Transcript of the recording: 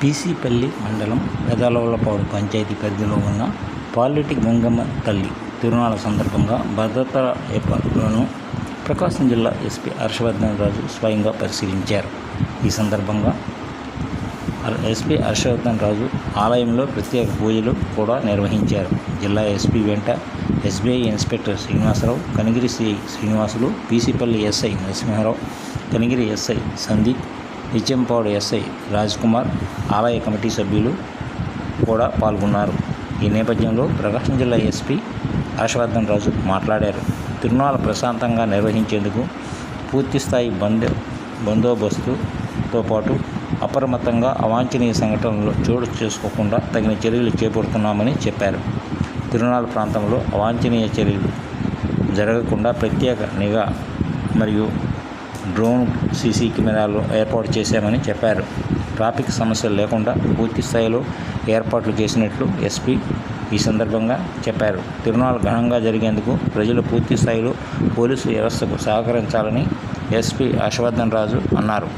పీసీపల్లి మండలం పెదలవలపాడు పంచాయతీ పరిధిలో ఉన్న పాలెటి గంగమ్మ తల్లి తిరునాళ్ల సందర్భంగా భద్రతా ఏర్పాట్లను ప్రకాశం జిల్లా ఎస్పీ హర్షవర్ధన్ రాజు స్వయంగా పరిశీలించారు. ఈ సందర్భంగా ఎస్పీ హర్షవర్ధన్ రాజు ఆలయంలో ప్రత్యేక పూజలు కూడా నిర్వహించారు. జిల్లా ఎస్పీ వెంట SBI inspector Srinivasarao, Kanigiri CI Srinivasulu, PCPalli SI Narasimharao, Kanigiri SI Sandeep, Nizampadu SI Raj Kumar, ఆలయ కమిటీ సభ్యులు కూడా పాల్గొన్నారు. ఈ నేపథ్యంలో ప్రకాశం జిల్లా ఎస్పీ హర్షవర్ధన్ రాజు మాట్లాడారు. తిరునాళ్ల ప్రశాంతంగా నిర్వహించేందుకు పూర్తిస్థాయి బందోబస్తుతో పాటు అప్రమత్తంగా అవాంఛనీయ సంఘటనలు చోటు చేసుకోకుండా తగిన చర్యలు చేపడుతున్నామని చెప్పారు. తిరునాళ్ల ప్రాంతంలో అవాంఛనీయ చర్యలు జరగకుండా ప్రత్యేక నిఘా మరియు డ్రోన్ సీసీ కెమెరాలు ఏర్పాటు చేశామని చెప్పారు. ట్రాఫిక్ సమస్యలు లేకుండా పూర్తి స్థాయిలో ఏర్పాట్లు చేసినట్లు ఎస్పీ ఈ సందర్భంగా చెప్పారు. తిరునాళ్లు ఘనంగా జరిగేందుకు ప్రజలు పూర్తి స్థాయిలో పోలీసు వ్యవస్థకు సహకరించాలని ఎస్పీ హర్షవర్ధన్ రాజు అన్నారు.